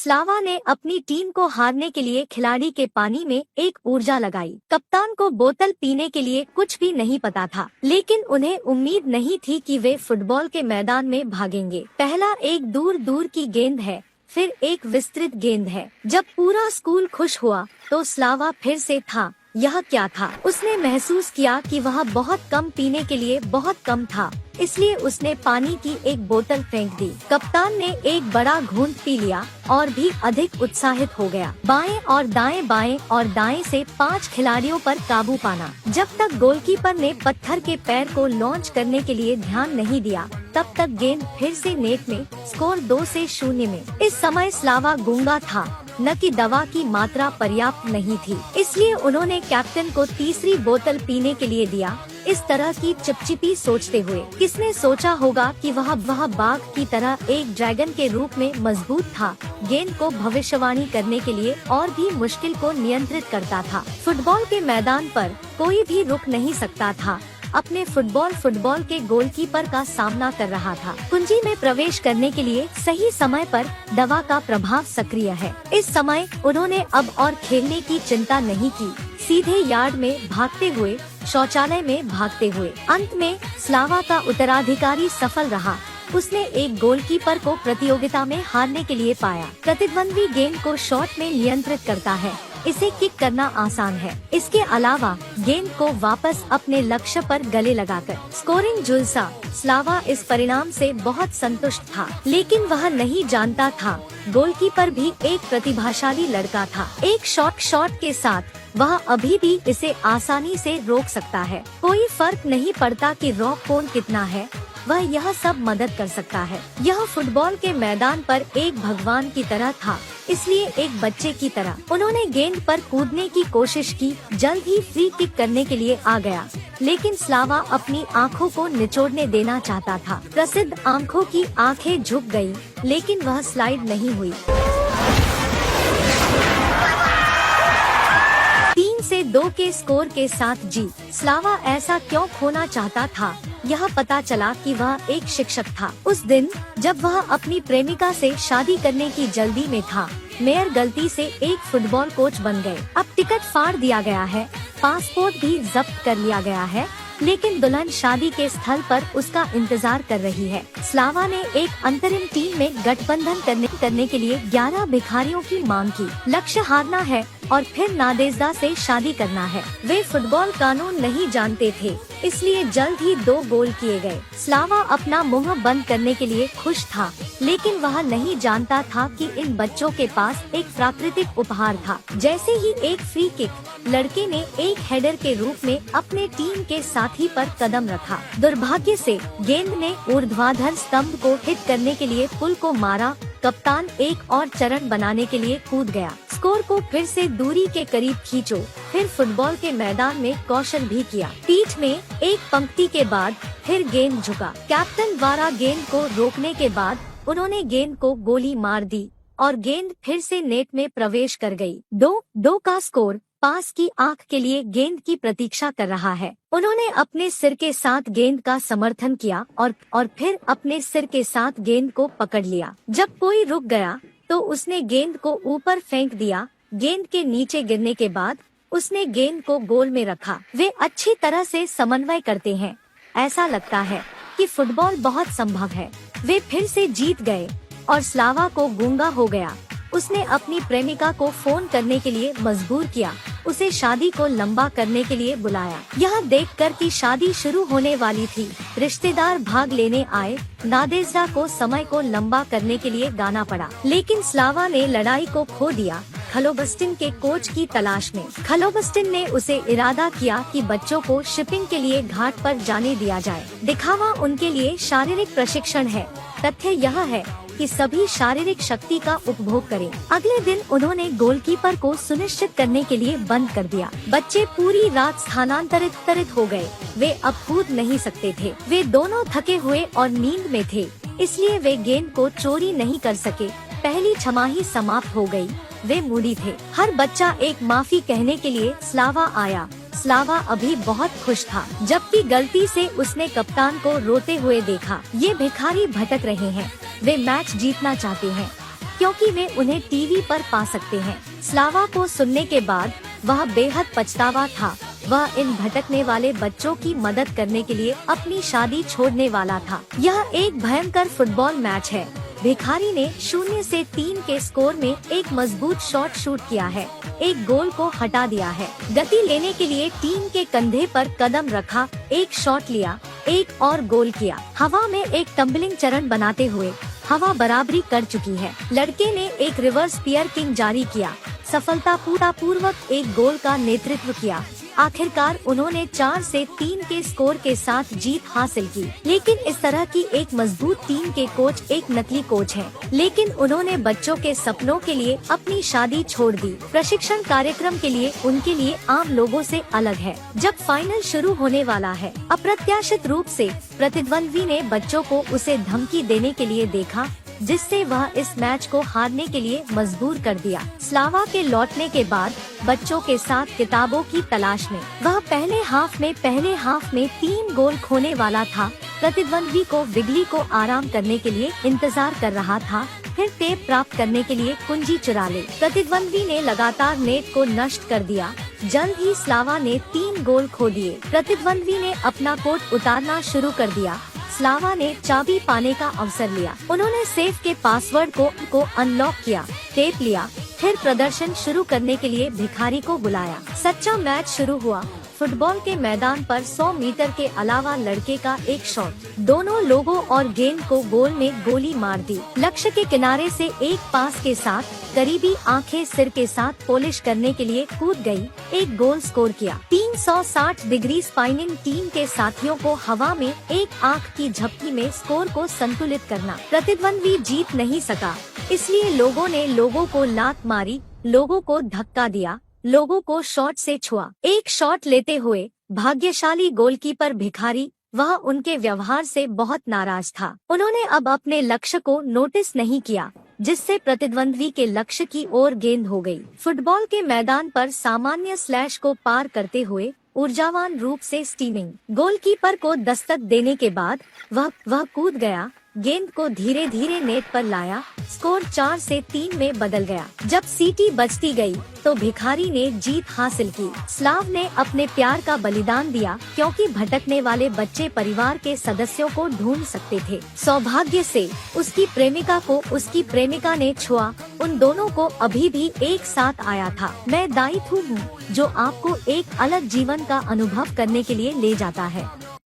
Slava ने अपनी team को हारने के लिए खिलाड़ी के पानी में एक ऊर्जा लगाई। कप्तान को बोतल पीने के लिए कुछ भी नहीं पता था, लेकिन उन्हें उम्मीद नहीं थी कि वे फुटबॉल के मैदान में भागेंगे। पहला एक दूर दूर की गेंद है, फिर एक विस्तृत गेंद है। जब पूरा स्कूल खुश हुआ तो स्लावा फिर से था। यह क्या था? उसने महसूस किया कि वह बहुत कम पीने के लिए बहुत कम था, इसलिए उसने पानी की एक बोतल फेंक दी। कप्तान ने एक बड़ा घूंट पी लिया और भी अधिक उत्साहित हो गया। बाएं और दाएं से 5 खिलाड़ियों पर काबू पाना। जब तक गोलकीपर ने पत्थर के पैर को लॉन्च करने के लिए ध्यान नहीं दिया, तब तक गेंद फिर से नेट में। स्कोर 2-0 में। इस समय स्लावा गूंगा था, न कि दवा की मात्रा पर्याप्त नहीं थी, इसलिए उन्होंने कैप्टन को तीसरी बोतल पीने के लिए दिया। इस तरह की चिपचिपी सोचते हुए, किसने सोचा होगा कि वह बाघ की तरह एक ड्रैगन के रूप में मजबूत था, गेंद को भविष्यवाणी करने के लिए और भी मुश्किल को नियंत्रित करता था। फुटबॉल के मैदान पर कोई भी रुक नहीं सकता था। अपने फुटबॉल के गोलकीपर का सामना कर रहा था। कुंजी में प्रवेश करने के लिए सही समय पर दवा का प्रभाव सक्रिय है। इस समय उन्होंने अब और खेलने की चिंता नहीं की, सीधे यार्ड में भागते हुए, शौचालय में भागते हुए। अंत में स्लावा का उत्तराधिकारी सफल रहा। उसने एक गोलकीपर को प्रतियोगिता में हारने के लिए पाया। प्रतिद्वंद्वी गेंद को शॉट में नियंत्रित करता है, इसे किक करना आसान है। इसके अलावा गेंद को वापस अपने लक्ष्य पर गले लगाकर स्कोरिंग जुलसा। स्लावा इस परिणाम से बहुत संतुष्ट था, लेकिन वह नहीं जानता था गोलकीपर भी एक प्रतिभाशाली लड़का था। एक शॉट के साथ वह अभी भी इसे आसानी से रोक सकता है। कोई फर्क नहीं पड़ता कि रॉक कोण कितना है, वह यह सब मदद कर सकता है। यह फुटबॉल के मैदान पर एक भगवान की तरह था, इसलिए एक बच्चे की तरह उन्होंने गेंद पर कूदने की कोशिश की। जल्द ही फ्री किक करने के लिए आ गया, लेकिन स्लावा अपनी आंखों को निचोड़ने देना चाहता था। प्रसिद्ध आंखों की आंखें झुक गयी, लेकिन वह स्लाइड नहीं हुई। 3-2 के स्कोर के साथ जीत। स्लावा ऐसा क्यों खोना चाहता था, यह पता चला कि वह एक शिक्षक था। उस दिन जब वह अपनी प्रेमिका से शादी करने की जल्दी में था, मेयर गलती से एक फुटबॉल कोच बन गए। अब टिकट फाड़ दिया गया है, पासपोर्ट भी जब्त कर लिया गया है, लेकिन दुल्हन शादी के स्थल पर उसका इंतजार कर रही है। स्लावा ने एक अंतरिम टीम में गठबंधन करने के लिए 11 भिखारियों की मांग की। लक्ष्य हारना है और फिर नादेजदा से शादी करना है। वे फुटबॉल कानून नहीं जानते थे, इसलिए जल्द ही 2 गोल किए गए। स्लावा अपना मुंह बंद करने के लिए खुश था, लेकिन वह नहीं जानता था कि इन बच्चों के पास एक प्राकृतिक उपहार था। जैसे ही एक फ्री किक, लड़के ने एक हेडर के रूप में अपने टीम के साथी पर कदम रखा। दुर्भाग्य से गेंद ने ऊर्ध्वाधर स्तंभ को हिट करने के लिए पुल को मारा। कप्तान एक और चरण बनाने के लिए कूद गया। स्कोर को फिर से दूरी के करीब खींचो। फिर फुटबॉल के मैदान में कौशल भी किया। पीठ में एक पंक्ति के बाद फिर गेंद झुका। कैप्टन द्वारा गेंद को रोकने के बाद उन्होंने गेंद को गोली मार दी और गेंद फिर से नेट में प्रवेश कर गई। 2-2 का स्कोर। पास की आंख के लिए गेंद की प्रतीक्षा कर रहा है। उन्होंने अपने सिर के साथ गेंद का समर्थन किया और फिर अपने सिर के साथ गेंद को पकड़ लिया। जब कोई रुक गया तो उसने गेंद को ऊपर फेंक दिया। गेंद के नीचे गिरने के बाद उसने गेंद को गोल में रखा। वे अच्छी तरह से समन्वय करते हैं। ऐसा लगता है कि फुटबॉल बहुत संभव है। वे फिर से जीत गए और स्लावा को गूंगा हो गया। उसने अपनी प्रेमिका को फोन करने के लिए मजबूर किया, उसे शादी को लंबा करने के लिए बुलाया। यह देखकर कि शादी शुरू होने वाली थी, रिश्तेदार भाग लेने आए। नादेजदा को समय को लंबा करने के लिए गाना पड़ा, लेकिन स्लावा ने लड़ाई को खो दिया। खलोबस्टिन के कोच की तलाश में खलोबस्टिन ने उसे इरादा किया कि बच्चों को शिपिंग के लिए घाट पर जाने दिया जाए। दिखावा उनके लिए शारीरिक प्रशिक्षण है। तथ्य यह है कि सभी शारीरिक शक्ति का उपभोग करें। अगले दिन उन्होंने गोलकीपर को सुनिश्चित करने के लिए बंद कर दिया। बच्चे पूरी रात स्थानांतरित हो गए। वे अब कूद नहीं सकते थे। वे दोनों थके हुए और नींद में थे, इसलिए वे गेंद को चोरी नहीं कर सके। पहली छमाही समाप्त हो गई। वे मूडी थे। हर बच्चा एक माफी कहने के लिए स्लावा आया। स्लावा अभी बहुत खुश था, जबकि गलती से उसने कप्तान को रोते हुए देखा। ये भिखारी भटक रहे हैं, वे मैच जीतना चाहते हैं। क्योंकि वे उन्हें टीवी पर पा सकते हैं। स्लावा को सुनने के बाद वह बेहद पछतावा था। वह इन भटकने वाले बच्चों की मदद करने के लिए अपनी शादी छोड़ने वाला था। यह एक भयंकर फुटबॉल मैच है। भिखारी ने 0 से 3 के स्कोर में एक मजबूत शॉट शूट किया है, एक गोल को हटा दिया है। गति लेने के लिए टीम के कंधे पर कदम रखा, एक शॉट लिया, एक और गोल किया। हवा में एक टम्बलिंग चरण बनाते हुए हवा बराबरी कर चुकी है। लड़के ने एक रिवर्स पियर किंग जारी किया, सफलतापूर्वक एक गोल का नेतृत्व किया। आखिरकार उन्होंने 4 से 3 के स्कोर के साथ जीत हासिल की। लेकिन इस तरह की एक मजबूत टीम के कोच एक नकली कोच हैं। लेकिन उन्होंने बच्चों के सपनों के लिए अपनी शादी छोड़ दी। प्रशिक्षण कार्यक्रम के लिए उनके लिए आम लोगों से अलग है। जब फाइनल शुरू होने वाला है, अप्रत्याशित रूप से प्रतिद्वंद्वी ने बच्चों को उसे धमकी देने के लिए देखा, जिससे वह इस मैच को हारने के लिए मजबूर कर दिया। स्लावा के लौटने के बाद बच्चों के साथ किताबों की तलाश में वह पहले हाफ में 3 गोल खोने वाला था। प्रतिद्वंद्वी को विगली को आराम करने के लिए इंतजार कर रहा था, फिर टेप प्राप्त करने के लिए कुंजी चुरा ले। प्रतिद्वंद्वी ने लगातार नेट को नष्ट कर दिया। जल्द ही स्लावा ने 3 गोल खो दिए। प्रतिद्वंद्वी ने अपना कोट उतारना शुरू कर दिया। स्लावा ने चाबी पाने का अवसर लिया। उन्होंने सेफ के पासवर्ड को अनलॉक किया, टेप लिया, फिर प्रदर्शन शुरू करने के लिए भिखारी को बुलाया। सच्चा मैच शुरू हुआ। फुटबॉल के मैदान पर 100 मीटर के अलावा लड़के का एक शॉट दोनों लोगों और गेंद को गोल में गोली मार दी। लक्ष्य के किनारे से एक पास के साथ करीबी आंखें सिर के साथ पॉलिश करने के लिए कूद गई, एक गोल स्कोर किया। 360 डिग्री स्पाइनिंग टीम के साथियों को हवा में एक आंख की झपकी में स्कोर को संतुलित करना। प्रतिद्वंद्वी जीत नहीं सका, इसलिए लोगों ने लोगों को लात मारी, लोगों को धक्का दिया, लोगों को शॉट से छुआ। एक शॉट लेते हुए भाग्यशाली गोलकीपर भिखारी, वह उनके व्यवहार से बहुत नाराज था। उन्होंने अब अपने लक्ष्य को नोटिस नहीं किया, जिससे प्रतिद्वंद्वी के लक्ष्य की ओर गेंद हो गई। फुटबॉल के मैदान पर सामान्य स्लैश को पार करते हुए ऊर्जावान रूप से स्टीमिंग गोलकीपर को दस्तक देने के बाद वह कूद गया, गेंद को धीरे धीरे नेट पर लाया। स्कोर 4 से 3 में बदल गया। जब सीटी बजती गई तो भिखारी ने जीत हासिल की। स्लाव ने अपने प्यार का बलिदान दिया, क्योंकि भटकने वाले बच्चे परिवार के सदस्यों को ढूंढ सकते थे। सौभाग्य से उसकी प्रेमिका ने छुआ। उन दोनों को अभी भी एक साथ आया था। मैं दायित्व हूँ जो आपको एक अलग जीवन का अनुभव करने के लिए ले जाता है।